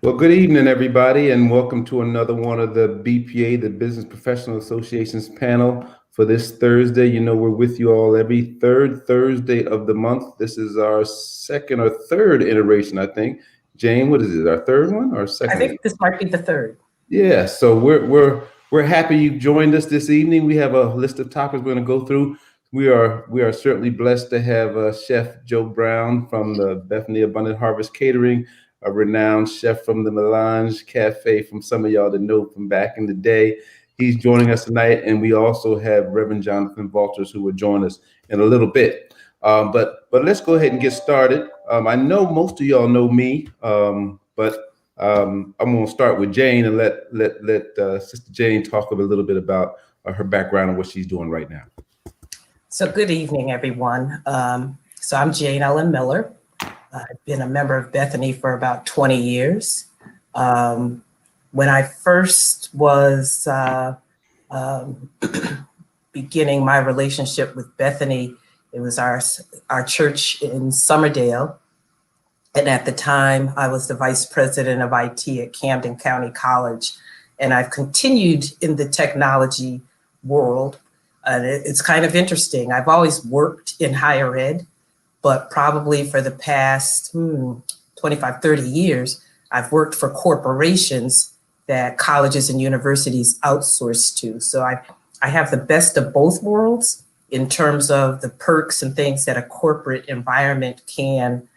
Well, good evening, everybody, and welcome to another one of the BPA, the Business Professional Association's panel for this Thursday. You know, we're with you all every third Thursday of the month. This is our second or third iteration, I think. Jane, what is it? Our third one or I second? think this might be the third. Yeah, so we're happy you joined us this evening. We have a list of topics we're going to go through. We are certainly blessed to have Chef Joe Brown from the Bethany Abundant Harvest Catering, a renowned chef from the Melange Cafe. From some of y'all that know from back in the day, he's joining us tonight, and we also have Reverend Jonathan Walters who will join us in a little bit. But let's go ahead and get started. I know most of y'all know me, but I'm going to start with Jane and let Sister Jane talk a little bit about her background and what she's doing right now. So good evening, everyone. So I'm Jane Ellen Miller. I've been a member of Bethany for about 20 years. When I first was beginning my relationship with Bethany, it was our church in Summerdale. And at the time, I was the vice president of IT at Camden County College. And I've continued in the technology world. And it's kind of interesting. I've always worked in higher ed, but probably for the past 25, 30 years, I've worked for corporations that colleges and universities outsource to. So I have the best of both worlds in terms of the perks and things that a corporate environment can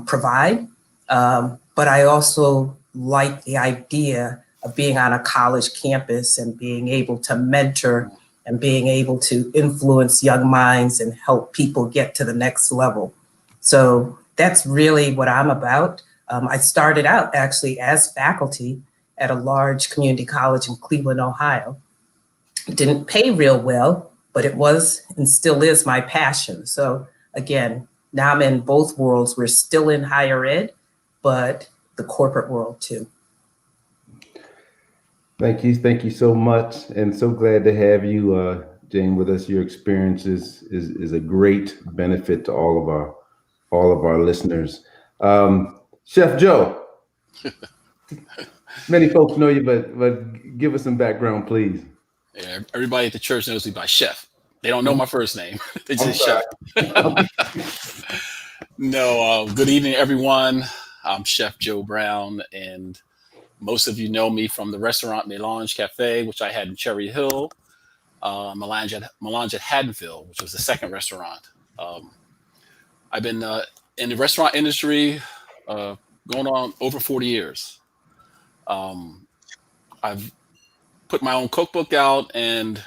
provide. But I also like the idea of being on a college campus and being able to mentor and being able to influence young minds and help people get to the next level. So that's really what I'm about. I started out actually as faculty at a large community college in Cleveland, Ohio. It didn't pay real well, but it was and still is my passion. So again, now I'm in both worlds. We're still in higher ed, but the corporate world too. Thank you so much, and so glad to have you, Jane, with us. Your experience is a great benefit to all of our listeners. Chef Joe, many folks know you, but give us some background, please. Yeah, everybody at the church knows me by Chef. They don't know my first name. They I'm just sorry. Chef. No, good evening, everyone. I'm Chef Joe Brown, and most of you know me from the restaurant Melange Cafe, which I had in Cherry Hill, Melange at Haddonfield, which was the second restaurant. I've been in the restaurant industry going on over 40 years. I've put my own cookbook out, and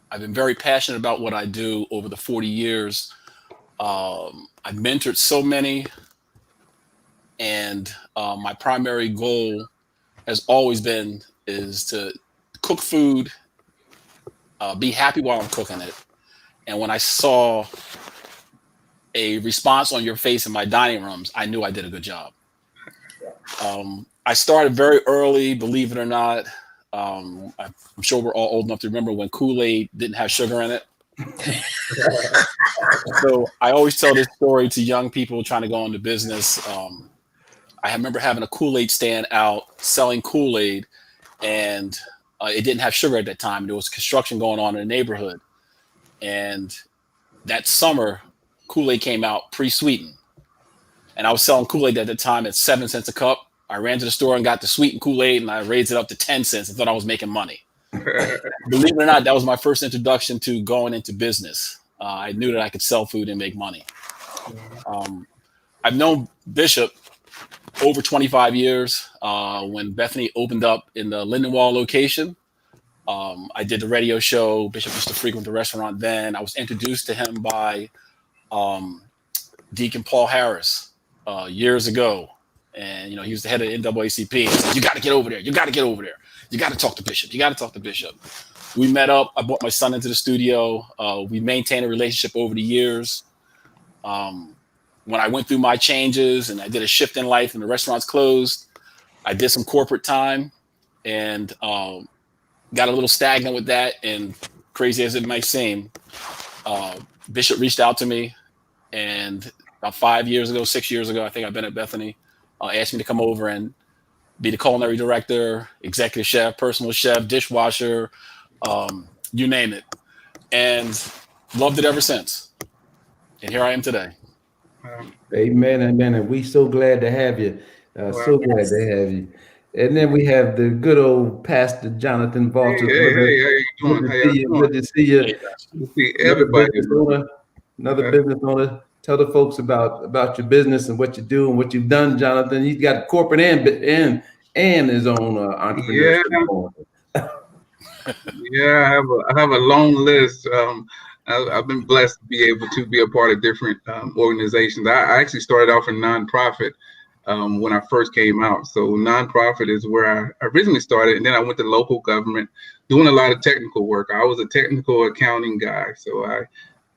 I've been very passionate about what I do over the 40 years. I've mentored so many, and my primary goal has always been is to cook food, be happy while I'm cooking it. And when I saw a response on your face in my dining rooms, I knew I did a good job. I started very early, believe it or not. I'm sure we're all old enough to remember when Kool-Aid didn't have sugar in it. So I always tell this story to young people trying to go into business. I remember having a Kool-Aid stand out selling Kool-Aid, and it didn't have sugar at that time. There was construction going on in the neighborhood. And that summer, Kool-Aid came out pre-sweetened. And I was selling Kool-Aid at the time at 7 cents a cup. I ran to the store and got the sweetened Kool-Aid, and I raised it up to 10 cents and thought I was making money. Believe it or not, that was my first introduction to going into business. I knew that I could sell food and make money. I've known Bishop over 25 years. When Bethany opened up in the Lindenwall location, I did the radio show. Bishop used to frequent the restaurant then. I was introduced to him by Deacon Paul Harris years ago. And, he was the head of the NAACP. He said, you got to get over there. You got to get over there. You got to talk to Bishop. You got to talk to Bishop. We met up. I brought my son into the studio. We maintained a relationship over the years. When I went through my changes and I did a shift in life and the restaurants closed, I did some corporate time and got a little stagnant with that. And crazy as it might seem, Bishop reached out to me, and about 5 years ago, 6 years ago, I think I've been at Bethany, asked me to come over and be the culinary director, executive chef, personal chef, dishwasher, you name it. And loved it ever since. And here I am today. Amen, amen. And we so glad to have you. So glad to have you. And then we have the good old Pastor Jonathan Walters. Hey, how you doing? How y'all doing? Good to see you. Hey, Good to see everybody. Another business owner. Tell the folks about your business and what you do and what you've done, Jonathan. He's got corporate and his own entrepreneurship. Yeah, I have a long list. I've been blessed to be able to be a part of different organizations. I actually started off in nonprofit when I first came out. So nonprofit is where I originally started, and then I went to local government doing a lot of technical work. I was a technical accounting guy, so I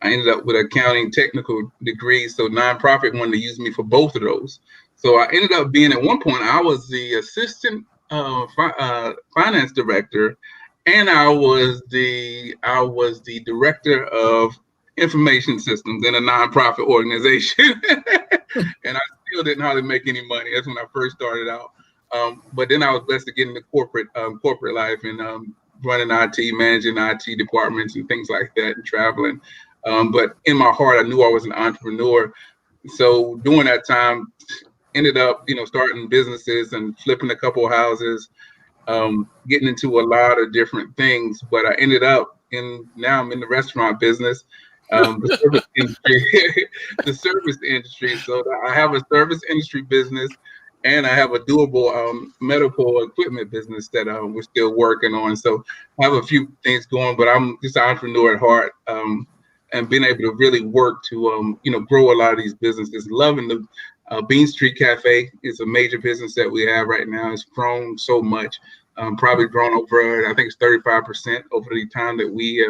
ended up with accounting technical degree. So nonprofit wanted to use me for both of those. So I ended up being, at one point, I was the assistant finance director, and I was the director of information systems in a nonprofit organization. And I still didn't hardly make any money. That's when I first started out. But then I was blessed to get into corporate life and running IT, managing IT departments and things like that, and traveling. But in my heart, I knew I was an entrepreneur. So during that time, ended up, starting businesses and flipping a couple of houses, getting into a lot of different things. But I ended up now I'm in the restaurant business, the service industry, the service industry. So I have a service industry business, and I have a doable medical equipment business that we're still working on. So I have a few things going, but I'm just an entrepreneur at heart. And being able to really work to, grow a lot of these businesses. Loving the Bean Street Cafe is a major business that we have right now. It's grown so much, probably grown over, I think it's 35% over the time that we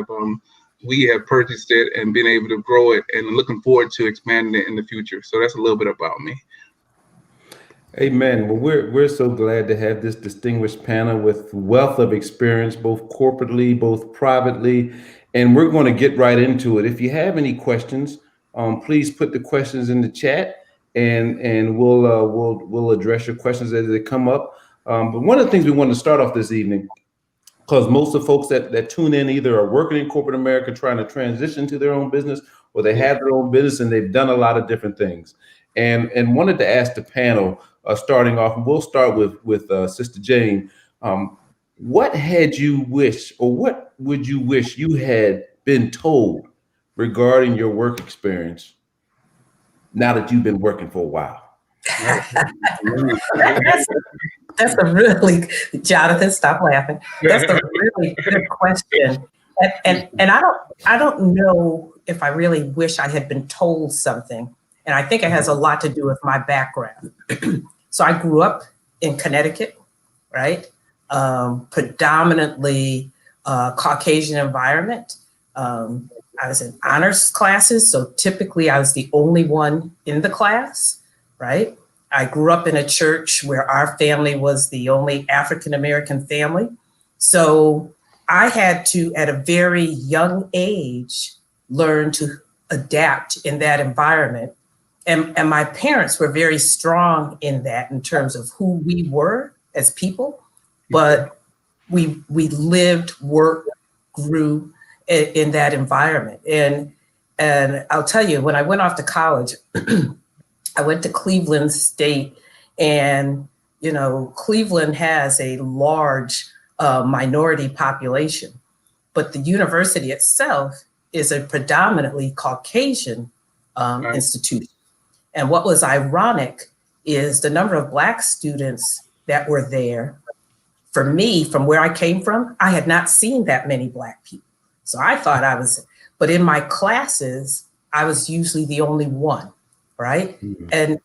have purchased it and been able to grow it, and looking forward to expanding it in the future. So that's a little bit about me. Amen. Well, we're so glad to have this distinguished panel with wealth of experience, both corporately, both privately, and we're going to get right into it. If you have any questions, please put the questions in the chat, and we'll address your questions as they come up. But one of the things we want to start off this evening, because most of the folks that tune in either are working in corporate America trying to transition to their own business, or they have their own business and they've done a lot of different things. And wanted to ask the panel, starting off, and we'll start with Sister Jane. What had you wish, or what would you wish you had been told regarding your work experience now that you've been working for a while? That's a really, Jonathan, stop laughing. That's a really good question. And I don't know if I really wish I had been told something. And I think it has a lot to do with my background. So I grew up in Connecticut, right? Predominantly Caucasian environment. I was in honors classes, so typically I was the only one in the class, right? I grew up in a church where our family was the only African-American family. So I had to, at a very young age, learn to adapt in that environment. And my parents were very strong in that in terms of who we were as people, but we lived, worked, grew in that environment. And I'll tell you, when I went off to college, I went to Cleveland State, and Cleveland has a large minority population, but the university itself is a predominantly Caucasian institution. And what was ironic is the number of Black students that were there. For me, from where I came from, I had not seen that many Black people. So I thought but in my classes, I was usually the only one, right? Mm-hmm. And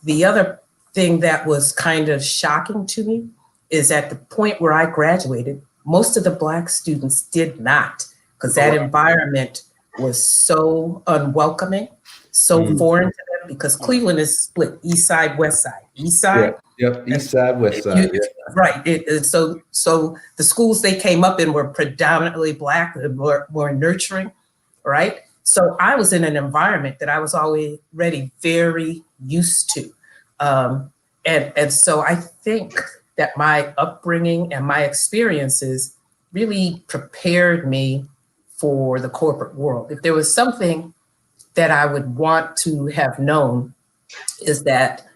the other thing that was kind of shocking to me is at the point where I graduated, most of the Black students did not, because that environment was so unwelcoming, so foreign to them, because Cleveland is split, east side, west side. East side? Yep, east side, west side. Right. So the schools they came up in were predominantly Black and more nurturing, right? So I was in an environment that I was already very used to. And so I think that my upbringing and my experiences really prepared me for the corporate world. If there was something that I would want to have known, is that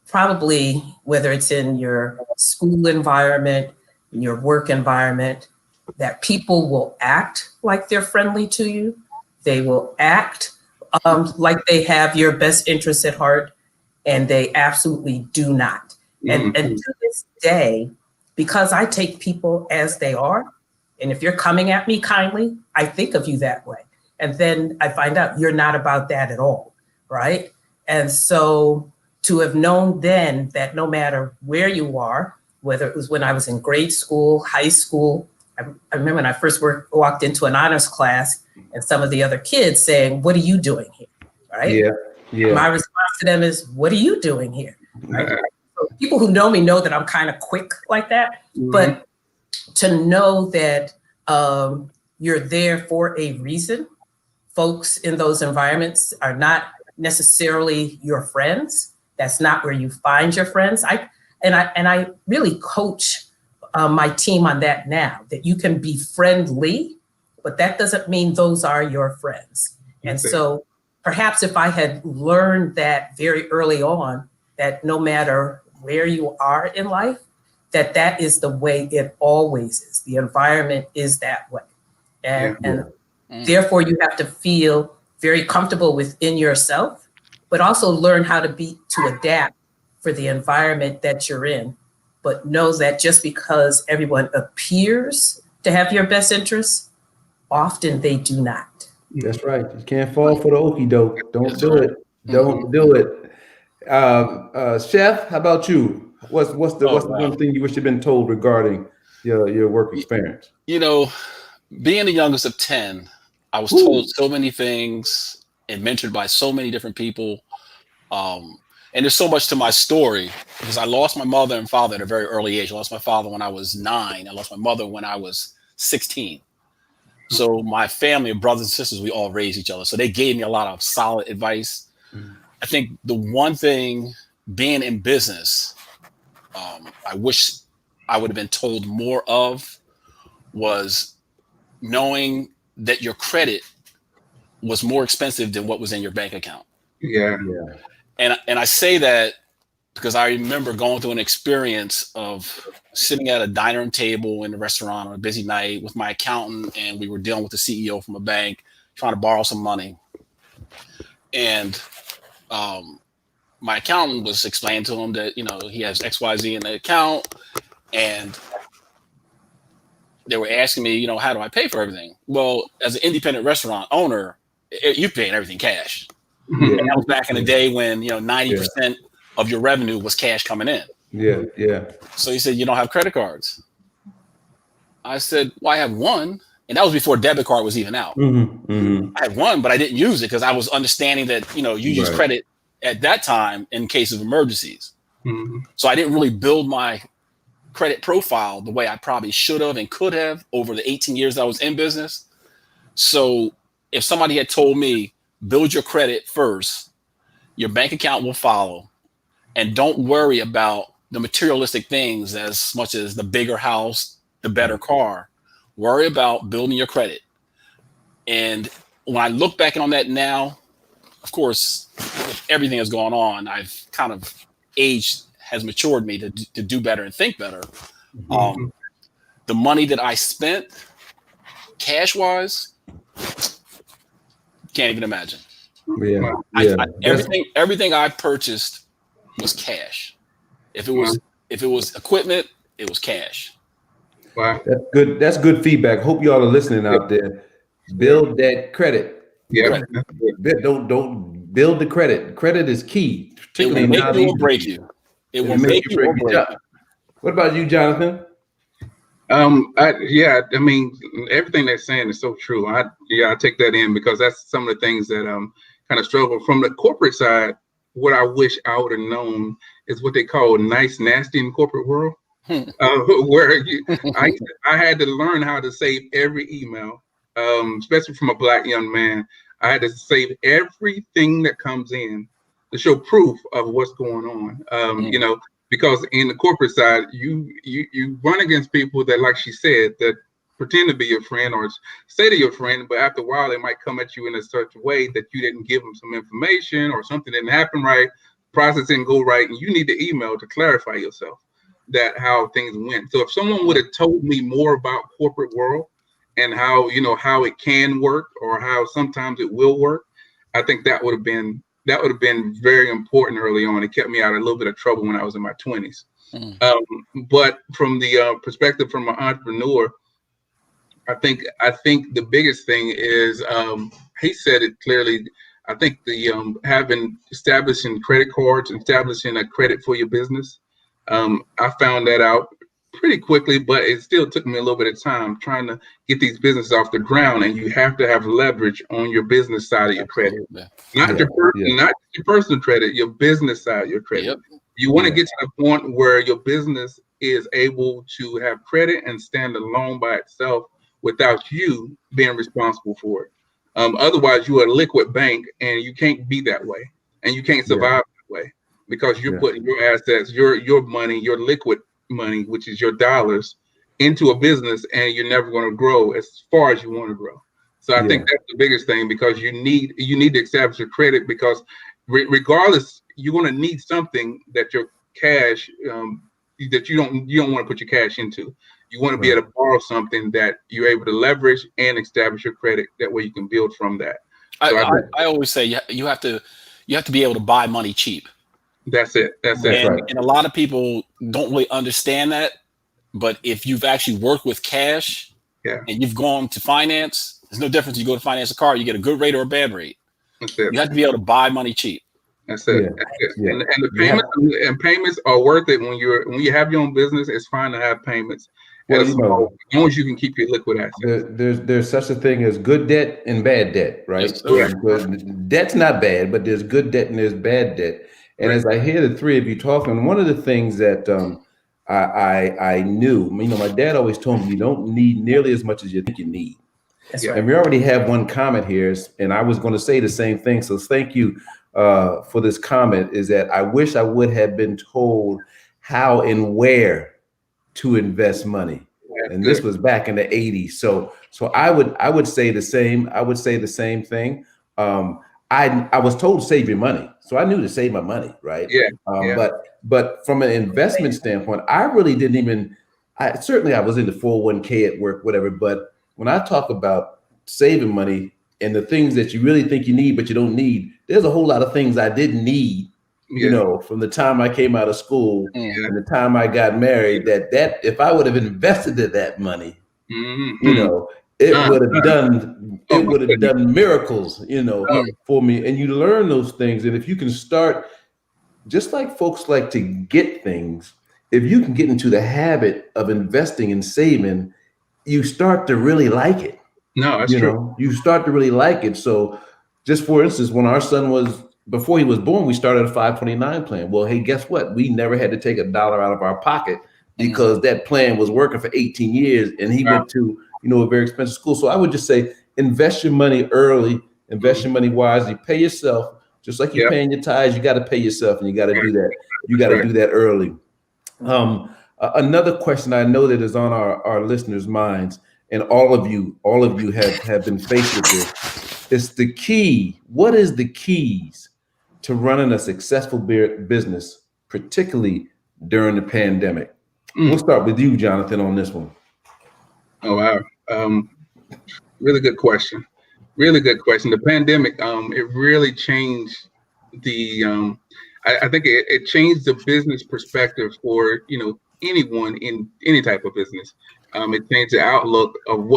probably whether it's in your school environment, in your work environment, that people will act like they're friendly to you. They will act like they have your best interests at heart, and they absolutely do not. And to this day, because I take people as they are, and if you're coming at me kindly, I think of you that way. And then I find out you're not about that at all, right? And so to have known then that no matter where you are, whether it was when I was in grade school, high school, I remember when I first walked into an honors class and some of the other kids saying, "What are you doing here?" Right? Yeah, yeah. My response to them is, "What are you doing here?" Right? So people who know me know that I'm kind of quick like that, but to know that you're there for a reason. Folks in those environments are not necessarily your friends. That's not where you find your friends. I really coach my team on that now, that you can be friendly, but that doesn't mean those are your friends. And so perhaps if I had learned that very early on, that no matter where you are in life, that is the way it always is. The environment is that way. And therefore you have to feel very comfortable within yourself, but also learn how to adapt for the environment that you're in. But know that just because everyone appears to have your best interests, often they do not. That's right. You can't fall for the okie doke. Don't do it. Mm-hmm. Don't do it. Chef, how about you? What's the one thing you wish you'd been told regarding your work experience? You know, being the youngest of 10, I was told so many things and mentored by so many different people. And there's so much to my story because I lost my mother and father at a very early age. I lost my father when I was 9. I lost my mother when I was 16. So my family of brothers and sisters, we all raised each other. So they gave me a lot of solid advice. I think the one thing being in business, I wish I would have been told more of was knowing that your credit was more expensive than what was in your bank account. Yeah. And I say that because I remember going through an experience of sitting at a dining room table in a restaurant on a busy night with my accountant, and we were dealing with the CEO from a bank trying to borrow some money. And my accountant was explaining to him that, he has XYZ in the account, and they were asking me, how do I pay for everything? Well, as an independent restaurant owner, you're paying everything cash. And that was back in the day when 90% of your revenue was cash coming in. Yeah. So he said, "You don't have credit cards?" I said, "Well, I have one," and that was before debit card was even out. I had one, but I didn't use it because I was understanding that you use credit at that time in case of emergencies. So I didn't really build my credit profile the way I probably should have and could have over the 18 years that I was in business. So if somebody had told me, build your credit first, your bank account will follow, and don't worry about the materialistic things as much as the bigger house, the better car, worry about building your credit. And when I look back on that now, of course, everything that's going on, I've kind of aged has matured me to do better and think better. The money that I spent cash wise, can't even imagine. Everything I purchased was cash. If it was equipment, it was cash. Wow. That's good. That's good feedback. Hope you all are listening out there. Build that credit. Yeah. Don't build the credit. Credit is key. It will make you or break you. It will make you or break you. What about you, Jonathan? I mean, everything they're saying is so true. I take that in because that's some of the things that kind of struggle from the corporate side. What I wish I would have known is what they call nice, nasty in the corporate world, where I had to learn how to save every email, especially from a Black young man. I had to save everything that comes in to show proof of what's going on. because in the corporate side, you run against people that, like she said, that pretend to be your friend or say to your friend, but after a while they might come at you in a such way that you didn't give them some information or something didn't happen right, process didn't go right, and you need to email to clarify yourself that how things went. So if someone would have told me more about corporate world and how, you know, how it can work or how sometimes it will work, I think that would have been very important early on. It kept me out of a little bit of trouble when I was in my 20s. But from the perspective from an entrepreneur, I think the biggest thing is he said it clearly. I think the establishing credit cards, establishing a credit for your business. I found that out pretty quickly, but it still took me a little bit of time trying to get these businesses off the ground. And you have to have leverage on your business side of your credit, not your personal credit, your business side of your credit. Yep. You want to get to the point where your business is able to have credit and stand alone by itself without you being responsible for it. Otherwise, you are a liquid bank, and you can't be that way, and you can't survive that way because you're putting your assets, your money, your liquid money, which is your dollars, into a business, and you're never going to grow as far as you want to grow. So I think that's the biggest thing, because you need to establish your credit, because regardless, you're going to need something that your cash that you don't want to put your cash into. You want to be able to borrow something that you're able to leverage and establish your credit. That way you can build from that. So I always say you have to be able to buy money cheap. That's it. And a lot of people don't really understand that. But if you've actually worked with cash and you've gone to finance, there's no difference. You go to finance a car, you get a good rate or a bad rate. That's it. You have to be able to buy money cheap. That's it. And the payments are worth it when you have your own business. It's fine to have payments. Well, as long as you can keep your liquid assets. There's such a thing as good debt and bad debt, right? Yes, debt's not bad, but there's good debt and there's bad debt. And as I hear the three of you talking, one of the things that I knew, you know, my dad always told me you don't need nearly as much as you think you need. That's right. And we already have one comment here, and I was going to say the same thing. So thank you for this comment. Is that I wish I would have been told how and where to invest money. And this was back in the 80s. So I would say the same. I would say the same thing. I was told to save your money. So I knew to save my money, right? But from an investment standpoint, I really didn't even, I was in the 401k at work, whatever. But when I talk about saving money and the things that you really think you need, but you don't need, there's a whole lot of things I didn't need. You know, from the time I came out of school and the time I got married, that if I would have invested that money, you know, it would have done miracles, you know, for me. And you learn those things. And if you can start, just like folks like to get things, if you can get into the habit of investing and saving, you start to really like it. No, that's true. You start to really like it. So just for instance, when our son before he was born, we started a 529 plan. Well, hey, guess what? We never had to take $1 out of our pocket because that plan was working for 18 years and he went to, you know, a very expensive school. So I would just say, invest your money early, invest your money wisely, pay yourself, just like you're paying your tithes, you got to pay yourself, and you got to do that. You got to do that early. Another question I know that is on our listeners' minds, and all of you have been faced with this, is the key. What is the keys to running a successful business, particularly during the pandemic? We'll start with you, Jonathan, on this one. Oh, wow. Really good question. Really good question. The pandemic, it really changed I think it changed the business perspective for, you know, anyone in any type of business. It changed the outlook of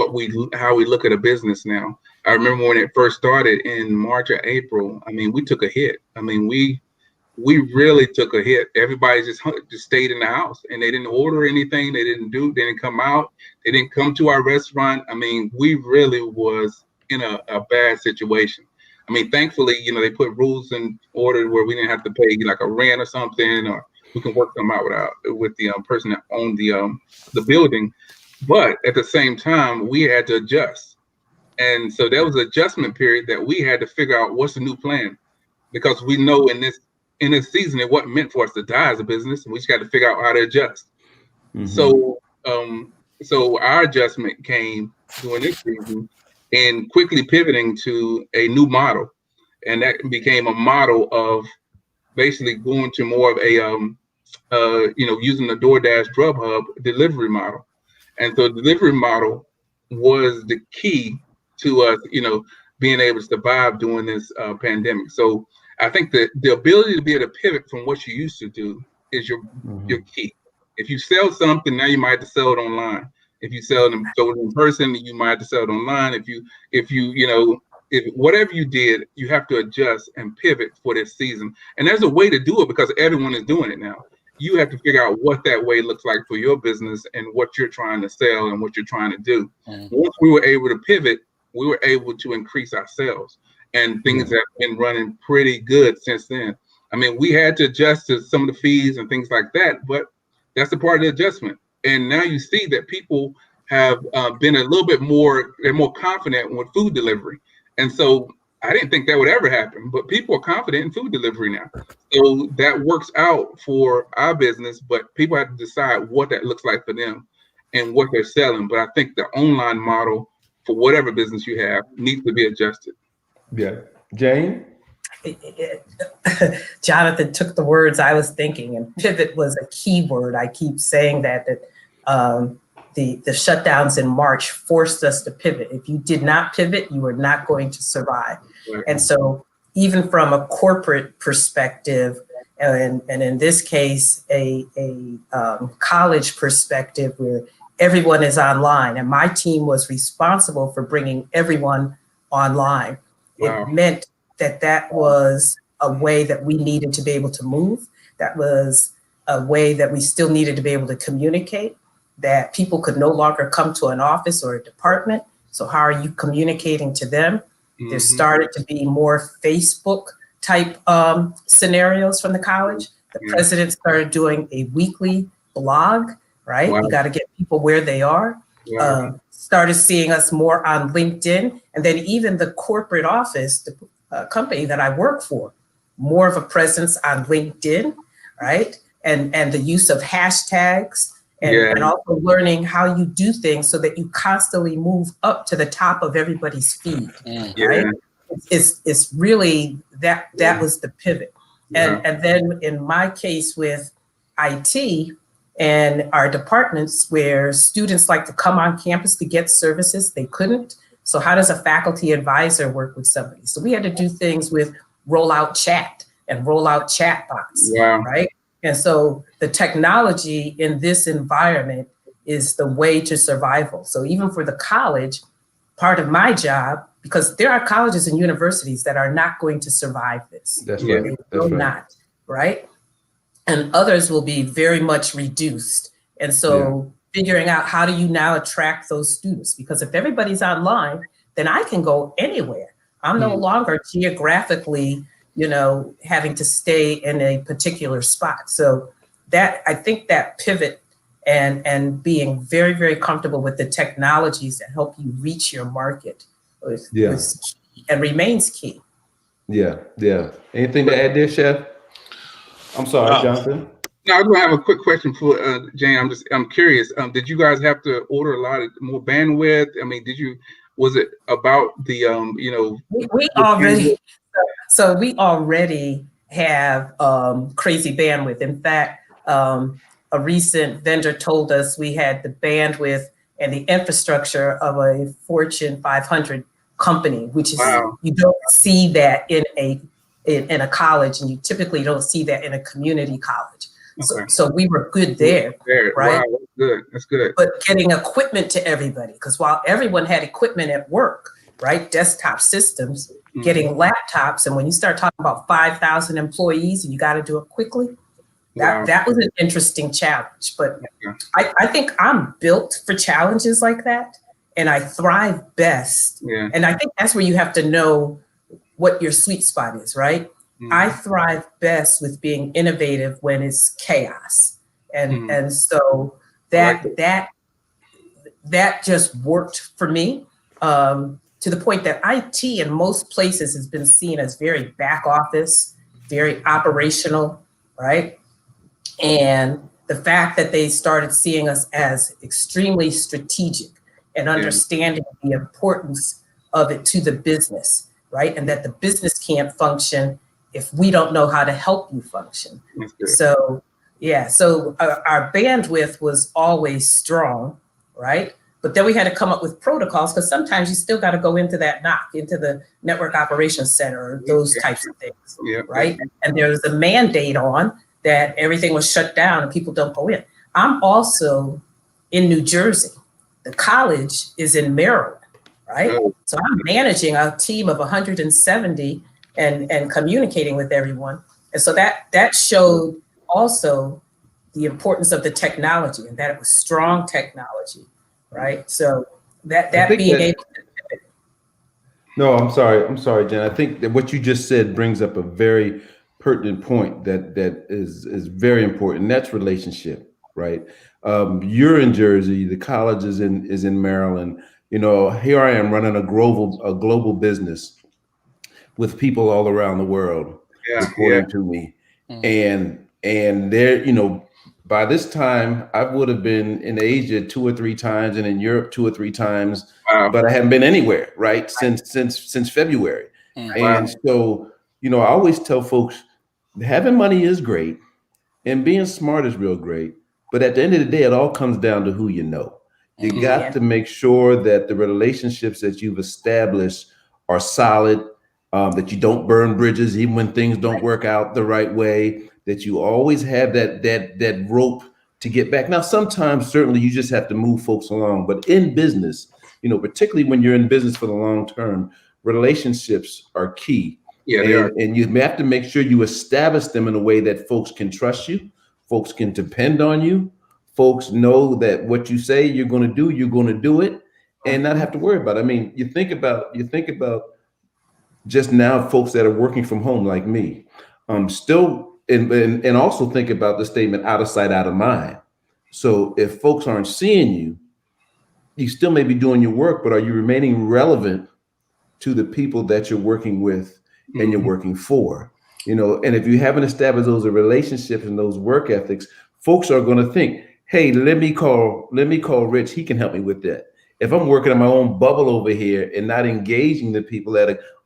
how we look at a business now. I remember when it first started in March or April, I mean, we took a hit. I mean, we really took a hit. Everybody just stayed in the house, and they didn't order anything. They didn't come out. They didn't come to our restaurant. I mean, we really was in a bad situation. I mean, thankfully, you know, they put rules in order where we didn't have to pay like a rent or something, or we can work them out with the person that owned the building. But at the same time, we had to adjust. And so there was an adjustment period that we had to figure out what's the new plan, because we know in this in this season, it wasn't meant for us to die as a business. We just got to figure out how to adjust. Mhm. So our adjustment came during this season in quickly pivoting to a new model. And that became a model of basically going to more of a, using the DoorDash Grubhub delivery model. And so the delivery model was the key to us, being able to survive during this pandemic. So I think that the ability to be able to pivot from what you used to do is your key. If you sell something, now you might have to sell it online. If you sell it in person, you might have to sell it online. If whatever you did, you have to adjust and pivot for this season. And there's a way to do it because everyone is doing it now. You have to figure out what that way looks like for your business and what you're trying to sell and what you're trying to do. Once we were able to pivot, we were able to increase our sales, and things have been running pretty good since then. I mean, we had to adjust to some of the fees and things like that, but that's a part of the adjustment. And now you see that people have been a little bit more, they're more confident with food delivery. And so I didn't think that would ever happen, but people are confident in food delivery now. So that works out for our business, but people have to decide what that looks like for them and what they're selling. But I think the online model for whatever business you have needs to be adjusted. Yeah. Jane? Jonathan took the words I was thinking, and pivot was a key word. I keep saying that the shutdowns in March forced us to pivot. If you did not pivot, you were not going to survive. Right. And so even from a corporate perspective, and in this case, a college perspective where everyone is online, and my team was responsible for bringing everyone online. Wow. It meant that was a way that we needed to be able to move. That was a way that we still needed to be able to communicate, that people could no longer come to an office or a department. So how are you communicating to them? There started to be more Facebook type scenarios from the college. The president started doing a weekly blog, right? Wow. You got to get people where they are. Wow. Started seeing us more on LinkedIn. And then even the corporate office, the company that I work for, more of a presence on LinkedIn, right? And the use of hashtags and also learning how you do things so that you constantly move up to the top of everybody's feed, right? It's really, that was the pivot. And then in my case with IT and our departments where students like to come on campus to get services, they couldn't. So how does a faculty advisor work with somebody? So we had to do things with rollout chat and rollout chat bots, right? And so the technology in this environment is the way to survival. So even for the college, part of my job, because there are colleges and universities that are not going to survive this. That's right. They will not, right? And others will be very much reduced. And so figuring out how do you now attract those students? Because if everybody's online, then I can go anywhere. I'm no longer geographically, having to stay in a particular spot. So that, I think that pivot and being very, very comfortable with the technologies that help you reach your market was key and remains key. Yeah. Anything to add there, Chef? I'm sorry, Jonathan. No, I'm gonna have a quick question for Jane. I'm curious. Did you guys have to order a lot of more bandwidth? I mean, was it about the we already so we already have crazy bandwidth. In fact, a recent vendor told us we had the bandwidth and the infrastructure of a Fortune 500 company, which is you don't see that in a college, and you typically don't see that in a community college. Okay. So we were good there, right? Wow, that's good. But getting equipment to everybody, because while everyone had equipment at work, right, desktop systems, getting laptops, and when you start talking about 5,000 employees and you got to do it quickly, that was an interesting challenge. But I think I'm built for challenges like that, and I thrive best. Yeah. And I think that's where you have to know what your sweet spot is, right? I thrive best with being innovative when it's chaos. And so that just worked for me to the point that IT in most places has been seen as very back office very operational, right? And the fact that they started seeing us as extremely strategic and understanding the importance of it to the business, right? And that the business can't function if we don't know how to help you function. So, yeah, so our bandwidth was always strong, right? But then we had to come up with protocols, because sometimes you still got to go into that NOC, into the Network Operations Center, those types of things, right? And there was a mandate on that everything was shut down and people don't go in. I'm also in New Jersey. The college is in Maryland, right? So I'm managing a team of 170 and communicating with everyone. And so that showed also the importance of the technology, and that it was strong technology, right? So that being able to. No, I'm sorry, Jen. I think that what you just said brings up a very pertinent point that is very important. And that's relationship, right? You're in Jersey, the college is in Maryland. You know, here I am running a global business with people all around the world reporting to me. And there, you know, by this time I would have been in Asia 2 or 3 times and in Europe 2 or 3 times, but I haven't been anywhere, right? Since February. And so, you know, I always tell folks having money is great and being smart is real great. But at the end of the day, it all comes down to who you know. You got to make sure that the relationships that you've established are solid, that you don't burn bridges even when things don't work out the right way, that you always have that rope to get back. Now, sometimes certainly you just have to move folks along, but in business, you know, particularly when you're in business for the long term, relationships are key. And you have to make sure you establish them in a way that folks can trust you, folks can depend on you, folks know that what you say you're going to do it, and not have to worry about it. I mean, you think about just now folks that are working from home like me, still, and also think about the statement out of sight, out of mind. So if folks aren't seeing you, you still may be doing your work, but are you remaining relevant to the people that you're working with and you're working for? You know, and if you haven't established those relationships and those work ethics, folks are going to think, hey, let me call Rich. He can help me with that. If I'm working in my own bubble over here and not engaging the people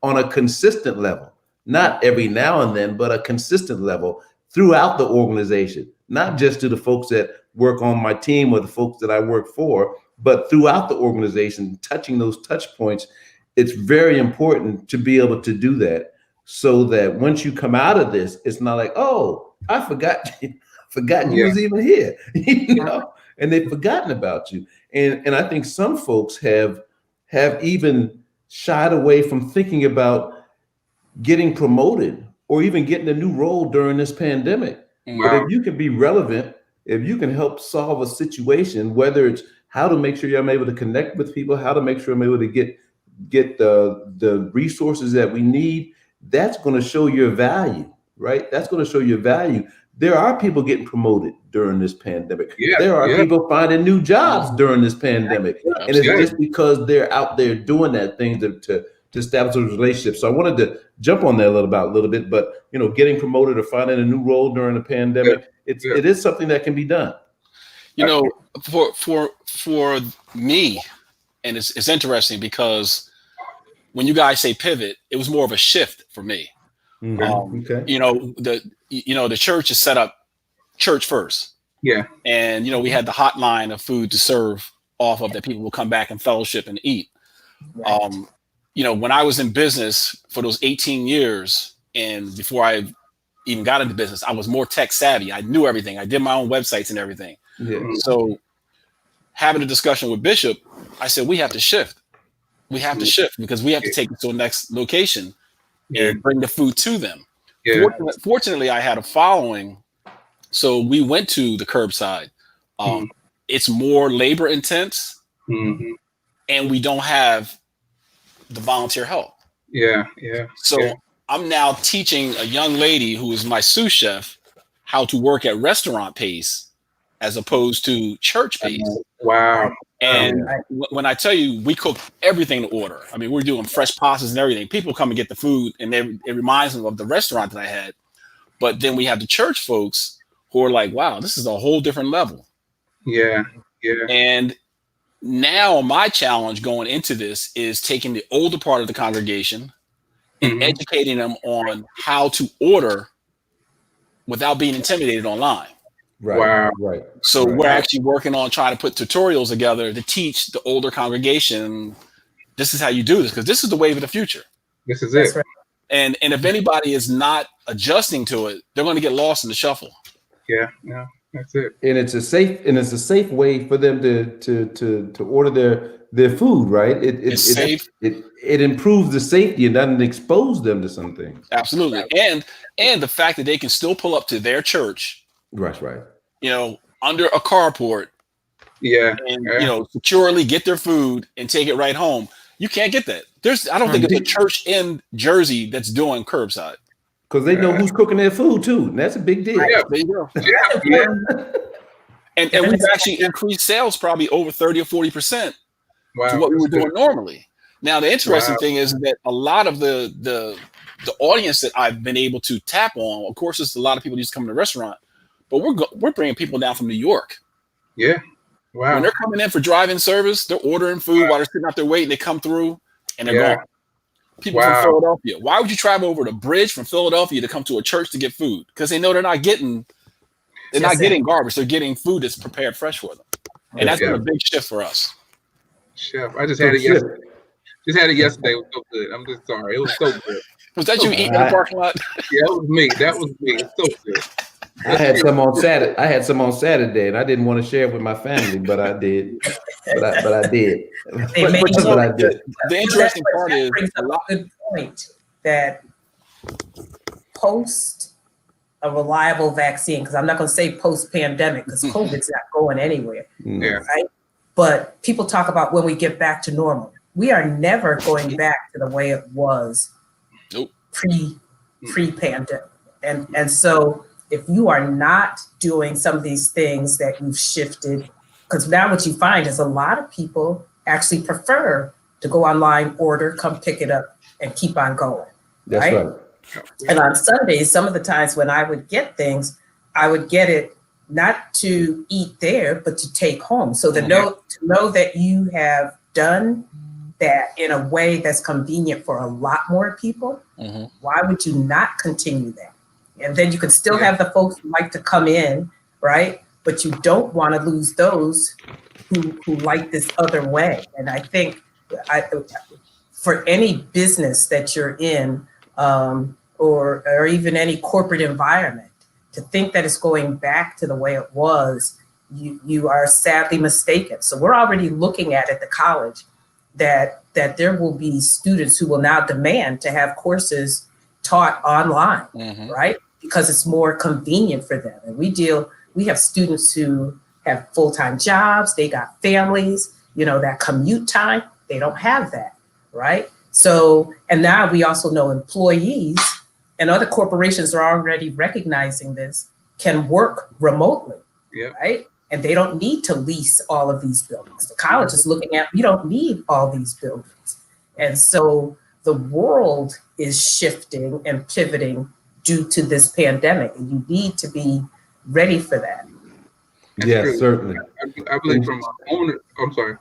on a consistent level, not every now and then, but a consistent level throughout the organization, not just to the folks that work on my team or the folks that I work for, but throughout the organization, touching those touch points. It's very important to be able to do that, so that once you come out of this, it's not like, oh, I forgot you was even here, you know, and they've forgotten about you. And I think some folks have even shied away from thinking about getting promoted or even getting a new role during this pandemic. But if you can be relevant, if you can help solve a situation, whether it's how to make sure I'm able to connect with people, how to make sure I'm able to get the resources that we need, that's going to show your value, right? That's going to show your value. There are people getting promoted during this pandemic. There are people finding new jobs during this pandemic. And it's just because they're out there doing that thing to establish those relationships. So I wanted to jump on that a little bit, but you know, getting promoted or finding a new role during the pandemic, it is something that can be done. You know, for me, and it's interesting because when you guys say pivot, it was more of a shift for me. You know, the church is set up church first. And you know, we had the hotline of food to serve off of that people will come back and fellowship and eat. You know, when I was in business for those 18 years, and before I even got into business, I was more tech savvy. I knew everything. I did my own websites and everything. So having a discussion with Bishop, I said, we have to shift. We have to shift because we have to take it to the next location and bring the food to them. Fortunately, I had a following. So we went to the curbside. It's more labor intense and we don't have the volunteer help. So I'm now teaching a young lady who is my sous chef how to work at restaurant pace as opposed to church pace. And when I tell you, we cook everything to order. I mean, we're doing fresh pastas and everything. People come and get the food, and it reminds them of the restaurant that I had. But then we have the church folks who are like, wow, this is a whole different level. Yeah. And now my challenge going into this is taking the older part of the congregation and educating them on how to order without being intimidated online. Right. Wow. Right. So Right. we're actually working on trying to put tutorials together to teach the older congregation, this is how you do this, because this is the wave of the future. This is That's it. right. And if anybody is not adjusting to it, they're going to get lost in the shuffle. Yeah. That's it. And it's a safe way for them to order their food, right? It's safe. It improves the safety and doesn't expose them to some things. Absolutely. And the fact that they can still pull up to their church, Right. under a carport Yeah. and, securely get their food and take it right home. You can't get that. I don't think there's a church in Jersey that's doing curbside. Because they know who's cooking their food too. And that's a big deal. Yeah. There you go. Yeah. And we've actually increased sales probably over 30 or 40% Wow. to what we were doing normally. Now, the interesting Wow. thing is that a lot of the audience that I've been able to tap on, of course, it's a lot of people just come to the restaurant, but we're bringing people down from New York. Yeah. Wow. When they're coming in for drive-in service, they're ordering food while they're sitting out there waiting. They come through and they're gone. People from Philadelphia. Why would you travel over the bridge from Philadelphia to come to a church to get food? Because they know they're not getting garbage. They're getting food that's prepared fresh for them. And that's been a big shift for us. Chef, I just had it yesterday. It was so good. I'm just sorry. It was so good. Was that you eating in the parking lot? Yeah, it was me. That was me. It's so good. I had some on Saturday, and I didn't want to share it with my family, but I did. But I did. The interesting part is a good point that post a reliable vaccine, because I'm not going to say post pandemic, because COVID's not going anywhere. Yeah. Right? But people talk about when we get back to normal. We are never going back to the way it was pre-pandemic. And so if you are not doing some of these things that you've shifted, because now what you find is a lot of people actually prefer to go online, order, come pick it up, and keep on going. That's right. And on Sundays, some of the times when I would get things, I would get it not to eat there, but to take home. So to know that you have done that in a way that's convenient for a lot more people, why would you not continue that? And then you can still have the folks who like to come in, right? But you don't want to lose those who like this other way. And I think for any business that you're in, or even any corporate environment, to think that it's going back to the way it was, you are sadly mistaken. So we're already looking at the college that there will be students who will now demand to have courses taught online, right? Because it's more convenient for them. And we have students who have full-time jobs, they got families, that commute time, they don't have that, right? So, and now we also know employees and other corporations are already recognizing this, can work remotely, right? And they don't need to lease all of these buildings. The college is looking at, we don't need all these buildings. And so the world is shifting and pivoting due to this pandemic, and you need to be ready for that. Yes, certainly. I believe from my owner, I'm sorry.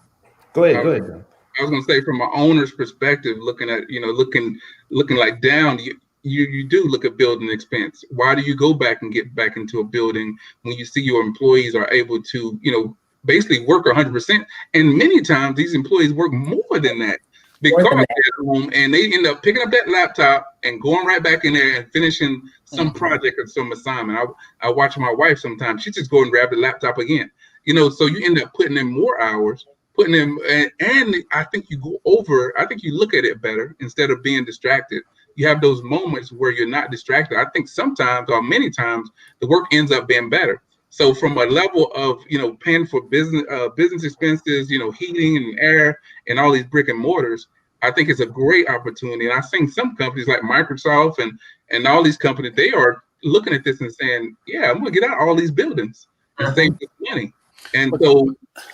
Go ahead, John. I was going to say from my owner's perspective, looking at, looking like down, you do look at building expense. Why do you go back and get back into a building when you see your employees are able to, basically work 100%? And many times these employees work more than that because they're at home and they end up picking up that laptop and going right back in there and finishing some project or some assignment. I watch my wife sometimes. She just go and grab the laptop again. So you end up putting in more hours, and I think you look at it better instead of being distracted. You have those moments where you're not distracted. I think sometimes or many times the work ends up being better. So from a level of, paying for business expenses, heating and air and all these brick and mortars, I think it's a great opportunity. And I've seen some companies like Microsoft and all these companies, they are looking at this and saying, yeah, I'm going to get out all these buildings and save this money. And so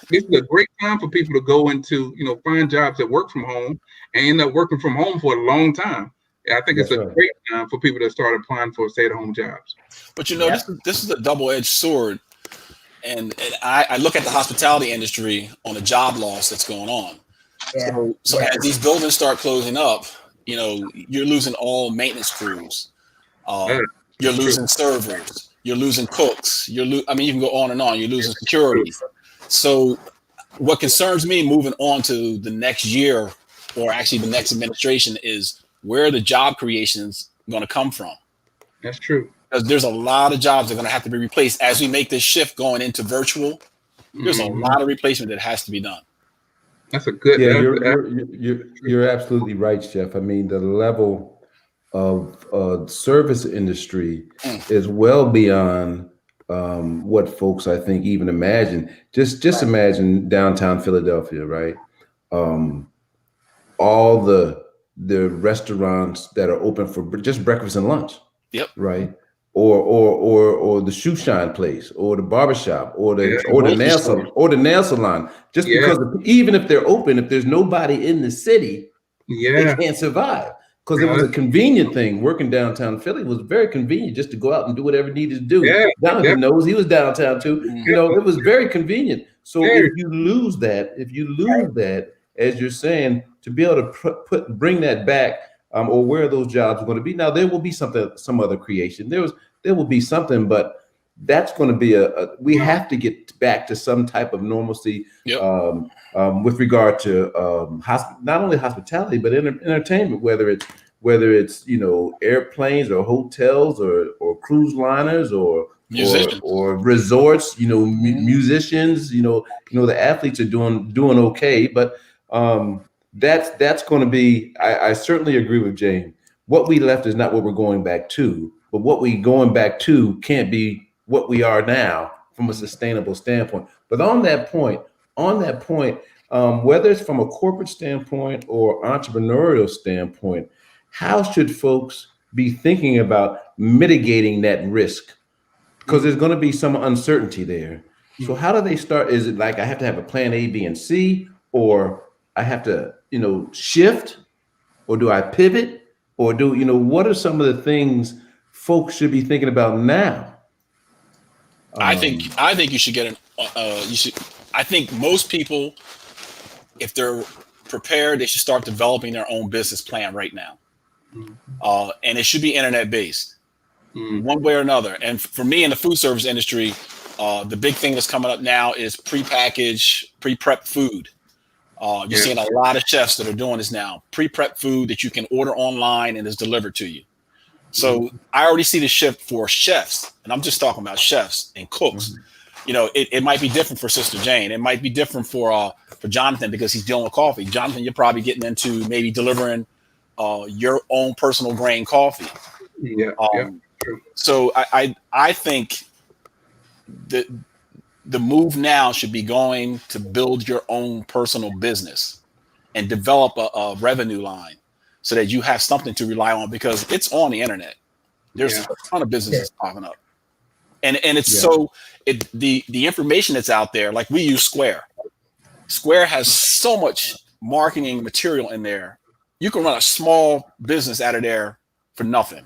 this is a great time for people to go into, find jobs that work from home and end up working from home for a long time. I think it's That's a right. great time for people to start applying for stay-at-home jobs. But this is a double-edged sword, and I look at the hospitality industry on the job loss that's going on. Yeah. So as these buildings start closing up, you're losing all maintenance crews. You're losing servers. You're losing cooks. I mean, you can go on and on. You're losing security. So what concerns me moving on to the next year, or actually the next administration, is where the job creation's going to come from. That's true. Because there's a lot of jobs that are going to have to be replaced as we make this shift going into virtual. There's a lot of replacement that has to be done. That's a good. Yeah, you're absolutely right, Chef. I mean, the level of service industry is well beyond what folks, I think, even imagine. Just imagine downtown Philadelphia, right? All the restaurants that are open for just breakfast and lunch. Yep. Right. Or the shoe shine place, or the barbershop, or the nail salon. Just because even if they're open, if there's nobody in the city, they can't survive. Because it was a convenient thing. Working downtown Philly was very convenient, just to go out and do whatever needed to do. Jonathan knows, he was downtown too. It was very convenient. So if you lose that, as you're saying, to be able to bring that back, or where those jobs are going to be. Now there will be some other creation. There will be something, but that's going to be we have to get back to some type of normalcy with regard to not only hospitality but entertainment, whether it's airplanes or hotels or cruise liners or resorts. Musicians. The athletes are doing okay, but that's going to be. I certainly agree with Jane. What we left is not what we're going back to, but what we going back to can't be what we are now from a sustainable standpoint. But on that point, whether it's from a corporate standpoint or entrepreneurial standpoint, how should folks be thinking about mitigating that risk? Because there's going to be some uncertainty there. So how do they start? Is it like I have to have a plan A, B, and C, or I have to, shift, or do I pivot, or what are some of the things folks should be thinking about now? I think you should get I think most people, if they're prepared, they should start developing their own business plan right now. And it should be internet based, one way or another. And for me in the food service industry, the big thing that's coming up now is pre-prep food. You're seeing a lot of chefs that are doing this now. Pre-prep food that you can order online and is delivered to you. So I already see the shift for chefs, and I'm just talking about chefs and cooks. It might be different for Sister Jane. It might be different for Jonathan because he's dealing with coffee. Jonathan, you're probably getting into maybe delivering your own personal grain coffee. So I think that the move now should be going to build your own personal business and develop a revenue line so that you have something to rely on, because it's on the internet. There's a ton of businesses popping up. And it's the information that's out there, like we use Square. Square has so much marketing material in there. You can run a small business out of there for nothing.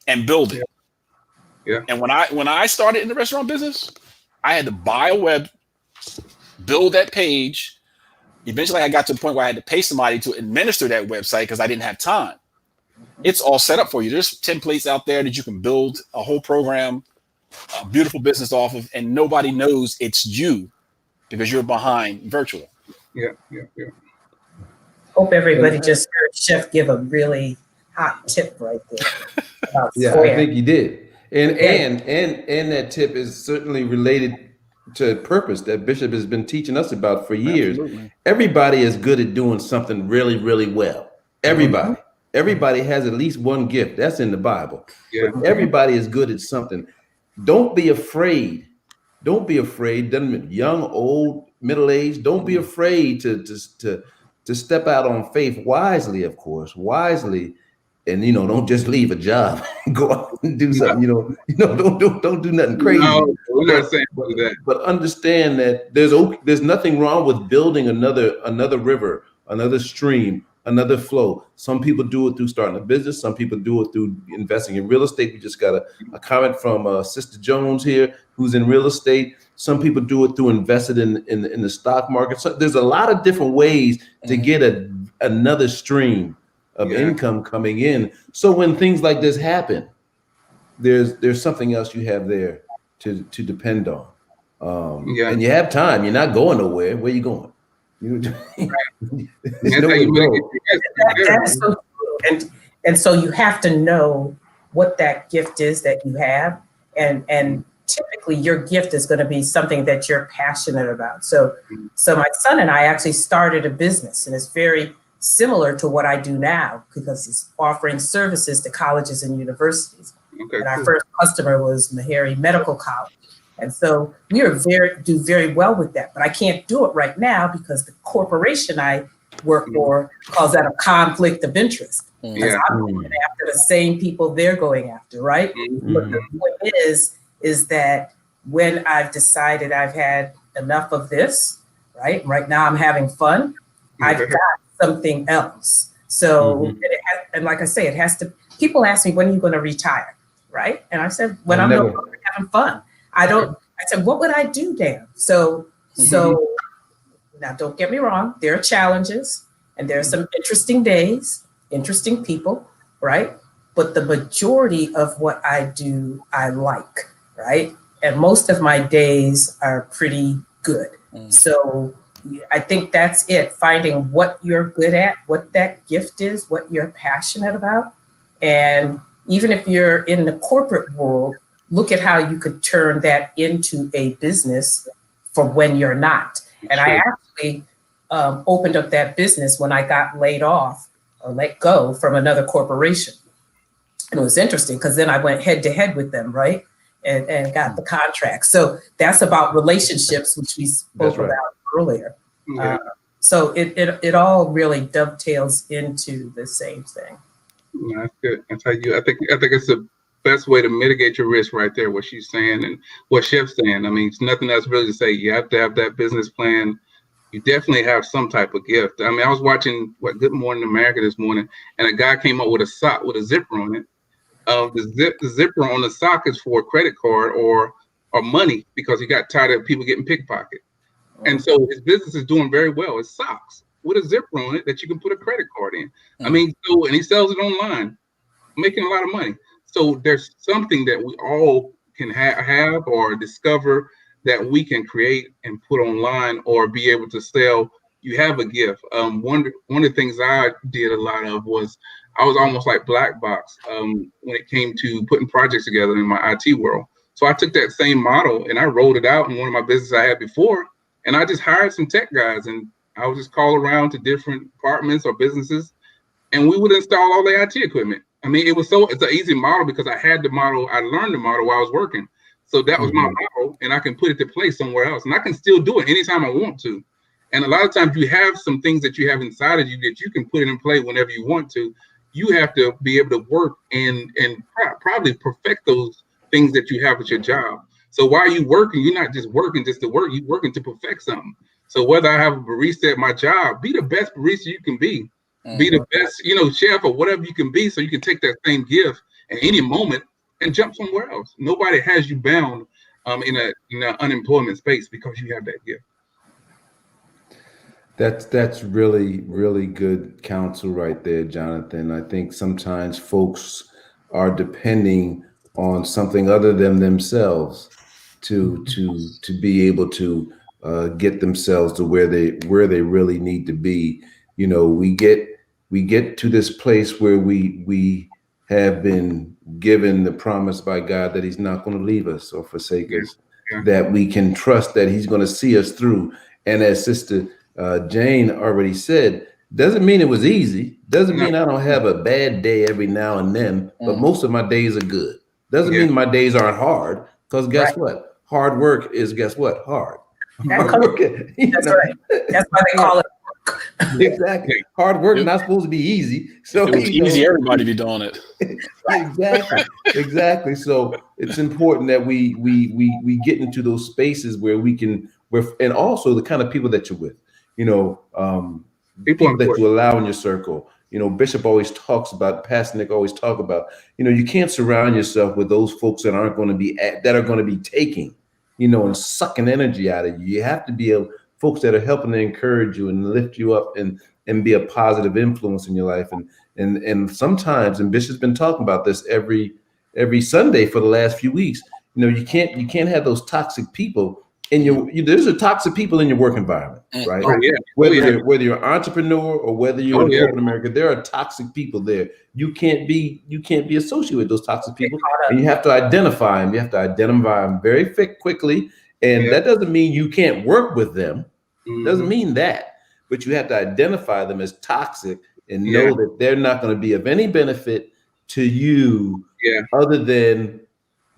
And build it. And when I started in the restaurant business, I had to buy a build that page. Eventually I got to the point where I had to pay somebody to administer that website because I didn't have time. It's all set up for you. There's templates out there that you can build a whole program, a beautiful business off of, and nobody knows it's you because you're behind virtual. Hope everybody just heard Chef give a really hot tip right there. About Square. I think you did. And that tip is certainly related to purpose that Bishop has been teaching us about for years. Absolutely. Everybody is good at doing something really, really well. Everybody has at least one gift. That's in the Bible. But everybody is good at something. Don't be afraid. Young, old, middle-aged. Don't be afraid to step out on faith wisely, of course, and don't just leave a job and go out and do something. Don't do nothing crazy. No, we're not saying that. But understand that there's nothing wrong with building another river, another stream, another flow. Some people do it through starting a business. Some people do it through investing in real estate. We just got a comment from Sister Jones here, who's in real estate. Some people do it through invested in the stock market. So there's a lot of different ways to get another stream of income coming in. So when things like this happen, there's something else you have there to depend on. And you have time. You're not going nowhere. Where you going? There's nowhere to go. That's so true. And so you have to know what that gift is that you have, and typically your gift is going to be something that you're passionate about. So my son and I actually started a business, and it's very similar to what I do now because it's offering services to colleges and universities. And our first customer was Meharry Medical College. And so we do very well with that, but I can't do it right now because the corporation I work for calls that a conflict of interest. Because I'm going after the same people they're going after, right? But the point is that when I've decided I've had enough of this, right now I'm having fun, I've got something else. So, and like I say, it has to, people ask me, when are you going to retire? Right? And I said, when I'm no longer having fun. I said, what would I do, Dan? So now don't get me wrong, there are challenges and there are some interesting days, interesting people, right? But the majority of what I do, I like, right? And most of my days are pretty good. So I think that's it, finding what you're good at, what that gift is, what you're passionate about. And even if you're in the corporate world, look at how you could turn that into a business for when you're not. And I actually opened up that business when I got laid off or let go from another corporation. And it was interesting because then I went head to head with them, right? And got the contract. So that's about relationships, which we spoke about earlier. So it all really dovetails into the same thing. That's good. I tell you, I think it's the best way to mitigate your risk right there, what she's saying and what Chef's saying. I mean, it's nothing else really to say. You have to have that business plan. You definitely have some type of gift. I mean, I was watching Good Morning America this morning, and a guy came up with a sock with a zipper on it. The zipper on the sock is for a credit card or money because he got tired of people getting pickpocketed. And so his business is doing very well. It's socks with a zipper on it that you can put a credit card in. I mean, and he sells it online, making a lot of money. So there's something that we all can have or discover that we can create and put online or be able to sell. You have a gift. One of the things I did a lot of was I was almost like black box when it came to putting projects together in my IT world. So I took that same model and I rolled it out in one of my businesses I had before, and I just hired some tech guys and I would just call around to different departments or businesses, and we would install all the IT equipment. I mean, it's an easy model because I had the model. I learned the model while I was working. So that was my model, and I can put it to play somewhere else. And I can still do it anytime I want to. And a lot of times you have some things that you have inside of you that you can put it in play whenever you want to. You have to be able to work and probably perfect those things that you have at your job. So while you're working, you're not just working just to work, you're working to perfect something. So whether I have a barista at my job, be the best barista you can be. Be the best, chef or whatever you can be, so you can take that same gift at any moment and jump somewhere else. Nobody has you bound in an unemployment space because you have that gift. That's really, really good counsel right there, Jonathan. I think sometimes folks are depending on something other than themselves to be able to get themselves to where they really need to be. You know, we get to this place where we have been given the promise by God that He's not going to leave us or forsake us, that we can trust that He's going to see us through. And as Sister Jane already said, doesn't mean it was easy. Doesn't mean I don't have a bad day every now and then, but most of my days are good. Doesn't mean my days aren't hard, because guess what? Hard work is, hard. That's right. That's why they call it work. Exactly. Hard work is not supposed to be easy. So it was easy, everybody be doing it. Exactly. So it's important that we get into those spaces where and also the kind of people that you're with. people that you allow in your circle. Bishop always talks about, Pastor Nick always talk about, you can't surround yourself with those folks that aren't going to be taking, and sucking energy out of you. You have to be folks that are helping to encourage you and lift you up and be a positive influence in your life. And sometimes, and Bishop's been talking about this every Sunday for the last few weeks, you can't have those toxic people there's a toxic people in your work environment, right? Oh, yeah. Whether you're an entrepreneur or whether you're in corporate America, there are toxic people there. You can't be associated with those toxic people, and you have to identify them. You have to identify them very quickly, and that doesn't mean you can't work with them. Doesn't mean that, but you have to identify them as toxic and know that they're not going to be of any benefit to you, other than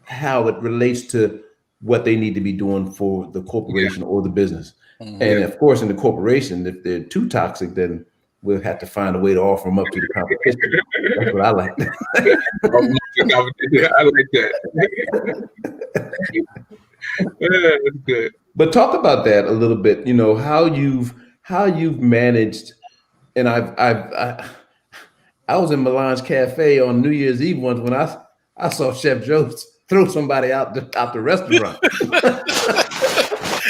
how it relates to what they need to be doing for the corporation or the business. And of course, in the corporation, if they're too toxic, then we'll have to find a way to offer them up to the competition. That's what I like. I like that. That's good. But talk about that a little bit. How you've managed. And I was in Milan's Cafe on New Year's Eve once when I saw Chef Joe throw somebody out the restaurant.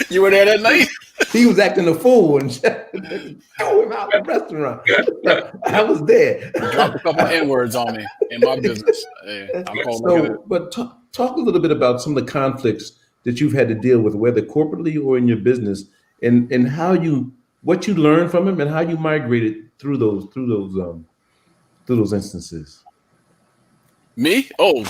You were there that night? He was acting a fool and throw him out the restaurant. I was there. Dropped a couple of N-words on me in my business. But talk a little bit about some of the conflicts that you've had to deal with, whether corporately or in your business, and what you learned from them and how you migrated through those instances. Me? Oh.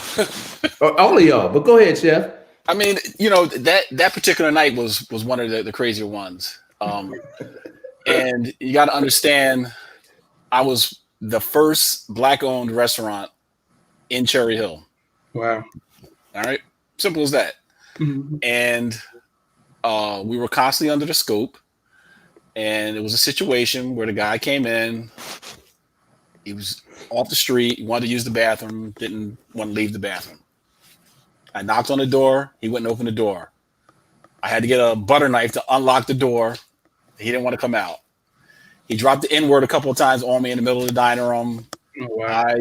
All of y'all, but go ahead, Chef. I mean, that particular night was one of the crazier ones. And you got to understand, I was the first Black-owned restaurant in Cherry Hill. Wow. All right. Simple as that. Mm-hmm. And we were constantly under the scope. And it was a situation where the guy came in. He was off the street. He wanted to use the bathroom. Didn't want to leave the bathroom. I knocked on the door. He wouldn't open the door. I had to get a butter knife to unlock the door. He didn't want to come out. He dropped the N-word a couple of times on me in the middle of the dining room. Oh, wow.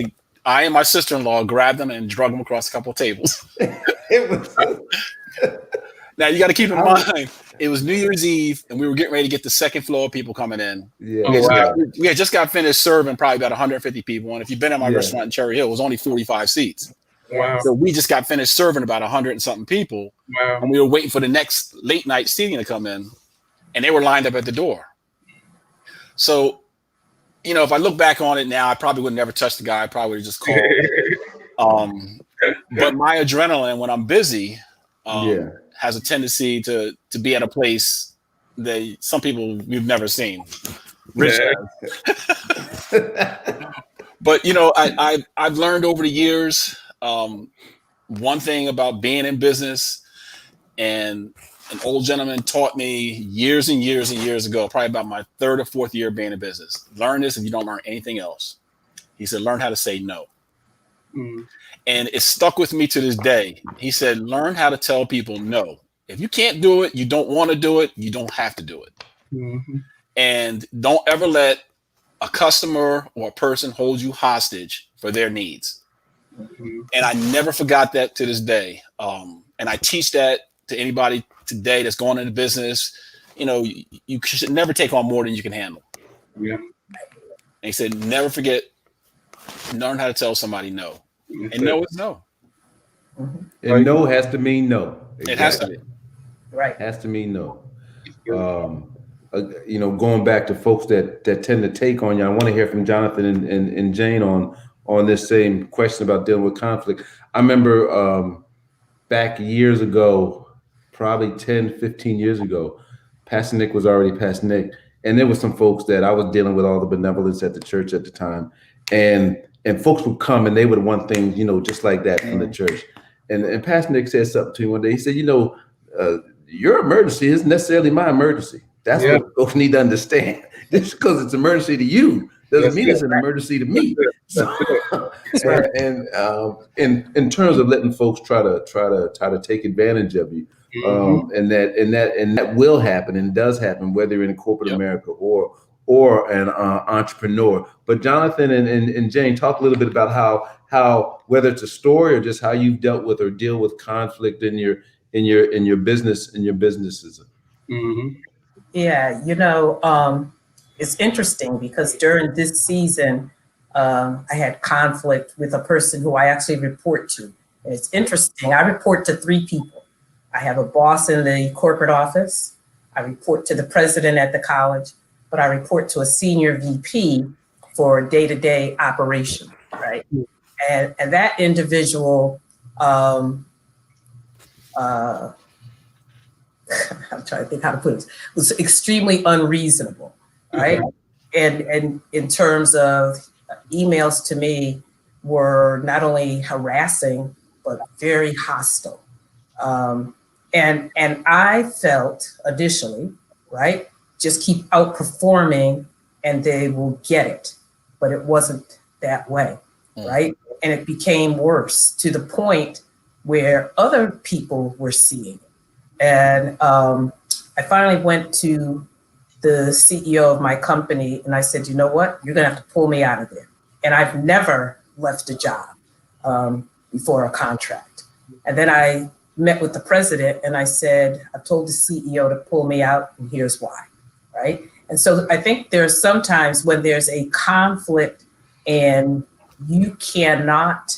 I and my sister-in-law grabbed him and drug him across a couple of tables. Now, you got to keep in mind, it was New Year's Eve, and we were getting ready to get the second floor of people coming in. Yeah. We had just got finished serving probably about 150 people. And if you've been at my restaurant in Cherry Hill, it was only 45 seats. Wow. So we just got finished serving about 100 and something people. Wow. And we were waiting for the next late night seating to come in. And they were lined up at the door. So, if I look back on it now, I probably would never touch the guy. I probably would have just called. But my adrenaline when I'm busy has a tendency to be at a place that some people we've never seen. Rich But I've learned over the years one thing about being in business, and an old gentleman taught me years and years and years ago, probably about my third or fourth year being in business. Learn this if you don't learn anything else. He said, learn how to say no. Mm. And it stuck with me to this day. He said, learn how to tell people no. If you can't do it, you don't want to do it, you don't have to do it. Mm-hmm. And don't ever let a customer or a person hold you hostage for their needs. Mm-hmm. And I never forgot that to this day. And I teach that to anybody today that's going into business. You should never take on more than you can handle. Yeah. And he said, never forget, learn how to tell somebody no. That's and no is no. Mhm. And no has to mean no. It has to be. Right. Has to mean no. Going back to folks that tend to take on you, I want to hear from Jonathan and Jane on this same question about dealing with conflict. I remember back years ago, probably 10, 15 years ago, Pastor Nick was already Pastor Nick. And there were some folks that I was dealing with all the benevolence at the church at the time. And folks would come and they would want things, just like that from the church. And Pastor Nick said something to me one day. He said, your emergency isn't necessarily my emergency. That's what folks need to understand. Just because it's an emergency to you doesn't mean it's an emergency to me. So, and in terms of letting folks try to take advantage of you, and that will happen and does happen, whether you're in corporate America or or an entrepreneur. But Jonathan and Jane, talk a little bit about how whether it's a story or just how you've dealt with or deal with conflict in your businesses. Mm-hmm. Yeah, it's interesting because during this season, I had conflict with a person who I actually report to. And it's interesting. I report to three people. I have a boss in the corporate office. I report to the president at the college, but I report to a senior VP for day-to-day operation, right? And that individual, I'm trying to think how to put it, was extremely unreasonable, right? And in terms of emails to me were not only harassing, but very hostile. And I felt additionally, right, just keep outperforming and they will get it. But it wasn't that way, right? And it became worse to the point where other people were seeing it. And I finally went to the CEO of my company and I said, you know what? You're going to have to pull me out of there. And I've never left a job before a contract. And then I met with the president and I said, I told the CEO to pull me out and here's why, right? And so I think there's sometimes when there's a conflict and you cannot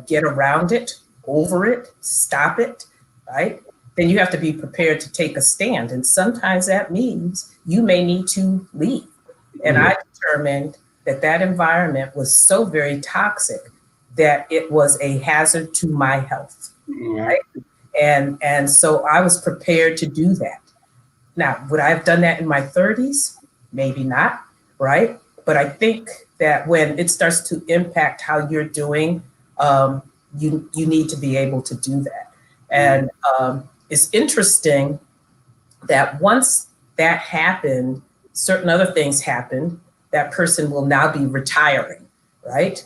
get around it, over it, stop it, right? Then you have to be prepared to take a stand. And sometimes that means you may need to leave. And I determined that environment was so very toxic that it was a hazard to my health. Right? And so I was prepared to do that. Now, would I have done that in my 30s? Maybe not, right? But I think that when it starts to impact how you're doing, you need to be able to do that. And it's interesting that once that happened, certain other things happened. That person will now be retiring, right?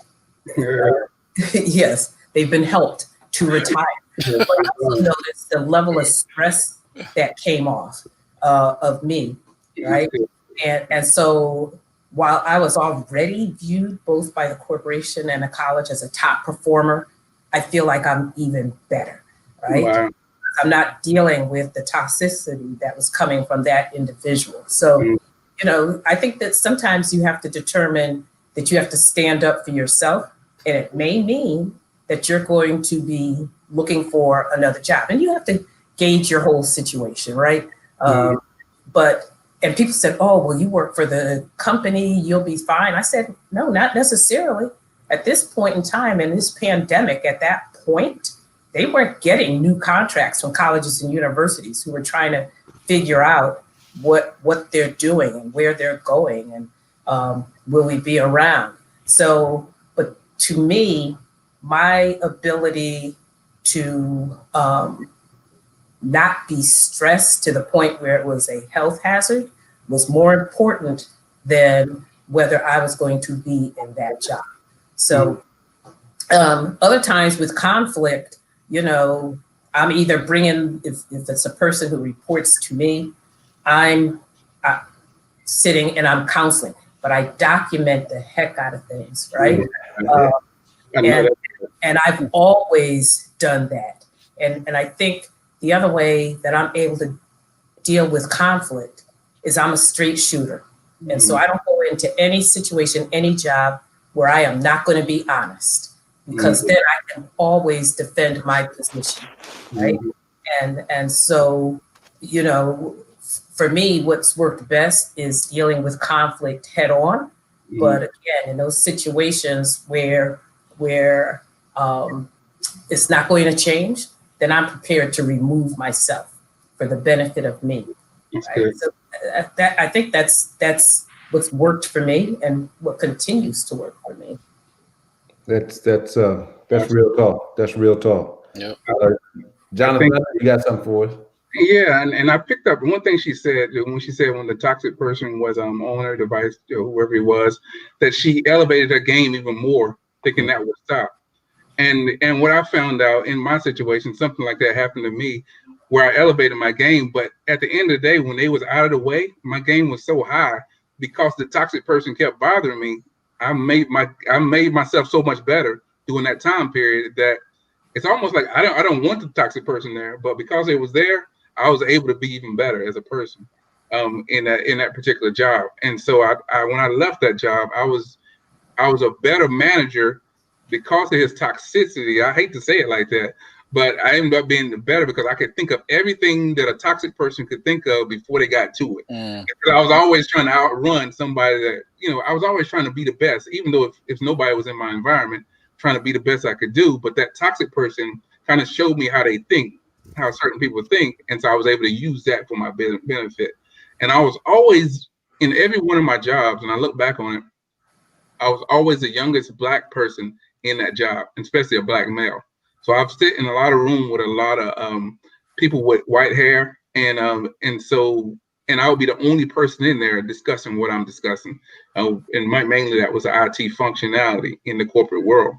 Yes, they've been helped to retire. But I also noticed the level of stress that came off of me, right? And so while I was already viewed both by the corporation and the college as a top performer, I feel like I'm even better, right? Wow. I'm not dealing with the toxicity that was coming from that individual. So, I think that sometimes you have to determine that you have to stand up for yourself, and it may mean that you're going to be looking for another job, and you have to gauge your whole situation, right? And people said, oh, well, you work for the company, you'll be fine. I said, no, not necessarily. At this point in time, in this pandemic, at that point, they weren't getting new contracts from colleges and universities who were trying to figure out what they're doing and where they're going and will we be around. So, but to me, my ability to not be stressed to the point where it was a health hazard was more important than whether I was going to be in that job. So other times with conflict, I'm either bringing, if it's a person who reports to me, I'm sitting and I'm counseling, but I document the heck out of things, right? And I've always done that. And I think the other way that I'm able to deal with conflict is I'm a straight shooter. And so I don't go into any situation, any job where I am not going to be honest, because then I can always defend my position, right? And so, for me, what's worked best is dealing with conflict head on. But again, in those situations where it's not going to change, then I'm prepared to remove myself for the benefit of me. Right? So I think that's what's worked for me and what continues to work for me. That's real talk. That's real talk. Yep. Jonathan, you got something for us? Yeah, and I picked up one thing she said when the toxic person was on her device, whoever he was, that she elevated her game even more, thinking that would stop. And what I found out in my situation, something like that happened to me, where I elevated my game, but at the end of the day, when they was out of the way, my game was so high because the toxic person kept bothering me, I made myself so much better during that time period that it's almost like I don't want the toxic person there, but because it was there, I was able to be even better as a person in that particular job. And so I when I left that job, I was a better manager because of his toxicity. I hate to say it like that, but I ended up being better because I could think of everything that a toxic person could think of before they got to it. I was always trying to outrun somebody that, I was always trying to be the best, even though if nobody was in my environment, trying to be the best I could do. But that toxic person kind of showed me how they think, how certain people think. And so I was able to use that for my benefit. And I was always, in every one of my jobs, and I look back on it, I was always the youngest Black person in that job, especially a Black male. So I've sit in a lot of room with a lot of people with white hair, and I would be the only person in there discussing what I'm discussing, and mainly that was the IT functionality in the corporate world.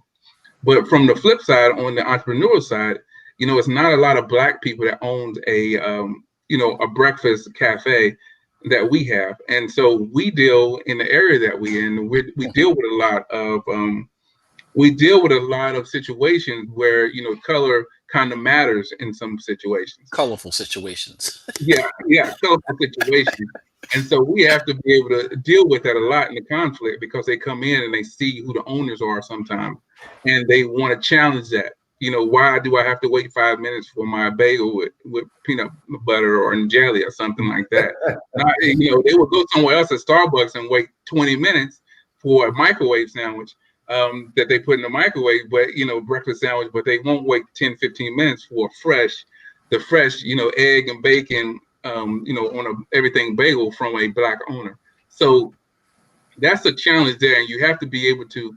But from the flip side, on the entrepreneurial side, it's not a lot of Black people that owns a breakfast cafe that we have. And so we deal in the area that we deal with a lot of situations where, color kind of matters in some situations. Colorful situations. Yeah, colorful situations. And so we have to be able to deal with that a lot in the conflict, because they come in and they see who the owners are sometimes, and they want to challenge that. Why do I have to wait 5 minutes for my bagel with peanut butter or jelly or something like that? They would go somewhere else at Starbucks and wait 20 minutes for a microwave sandwich that they put in the microwave, but breakfast sandwich, but they won't wait 10, 15 minutes for the fresh, egg and bacon, on a everything bagel from a Black owner. So that's a challenge there, and you have to be able to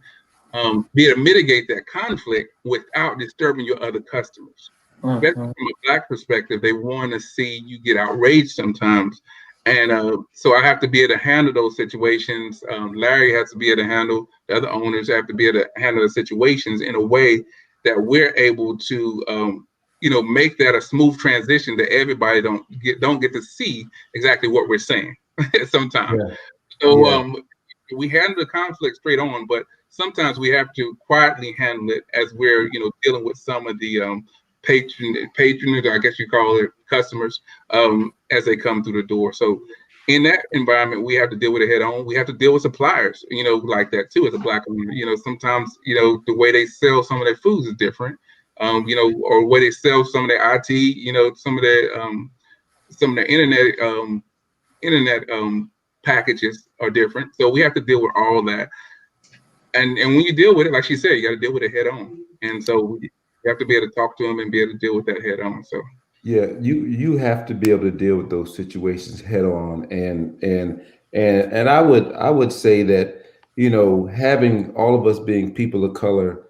mitigate that conflict without disturbing your other customers. Especially from a Black perspective, they want to see you get outraged sometimes. And so I have to be able to handle those situations. Larry has to be able to handle, the other owners have to be able to handle the situations in a way that we're able to, make that a smooth transition, that everybody don't get to see exactly what we're saying sometimes. Yeah. So we handle the conflict straight on, but sometimes we have to quietly handle it as we're, dealing with some of the patronage, I guess you call it, customers, as they come through the door. So in that environment, we have to deal with it head on. We have to deal with suppliers, like that too, as a Black owner. Sometimes, the way they sell some of their foods is different, or the way they sell some of their IT, some of their internet packages are different. So we have to deal with all that. And when you deal with it, like she said, you got to deal with it head on. And so you have to be able to talk to them and be able to deal with that head on. So yeah, you have to be able to deal with those situations head on. And I would say that, having all of us being people of color,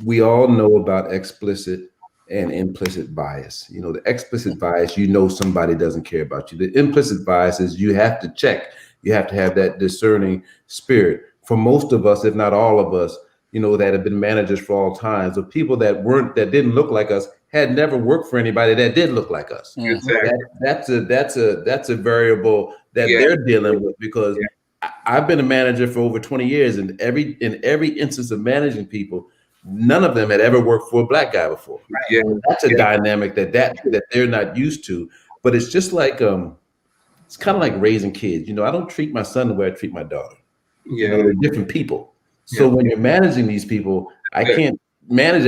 we all know about explicit and implicit bias. The explicit bias, somebody doesn't care about you. The implicit bias is you have to check. You have to have that discerning spirit. For most of us, if not all of us, that have been managers for all times, of people that didn't look like us, had never worked for anybody that did look like us. Exactly. That's a variable that they're dealing with, because I've been a manager for over 20 years, and in every instance of managing people, none of them had ever worked for a Black guy before. Yeah. That's a dynamic that they're not used to. But it's just like it's kind of like raising kids. I don't treat my son the way I treat my daughter. They're different people. So when you're managing these people, I can't manage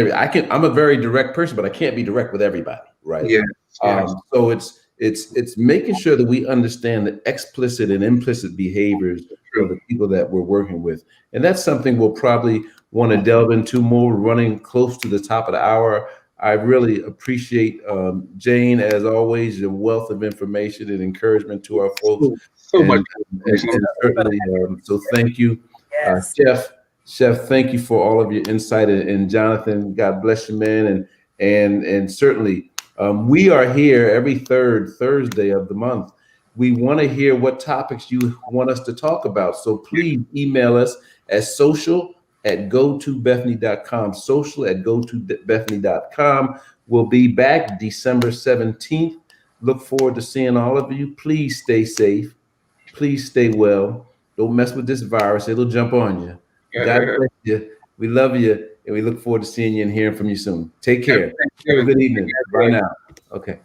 I'm a very direct person, but I can't be direct with everybody, right? So it's making sure that we understand the explicit and implicit behaviors of the people that we're working with. And that's something we'll probably want to delve into more. We're running close to the top of the hour. I really appreciate, Jane, as always, your wealth of information and encouragement to our folks. So much. And certainly, so thank you. Yes. Chef, thank you for all of your insight, and Jonathan, God bless you, man. And certainly, we are here every third Thursday of the month. We want to hear what topics you want us to talk about. So please email us at social@gotobethany.com, social@gotobethany.com. We'll be back December 17th. Look forward to seeing all of you. Please stay safe. please stay well. Don't mess with this virus. It'll jump on you. God bless you. We love you, and we look forward to seeing you and hearing from you soon. Take care. Have a good evening. Bye now. Okay. Bye.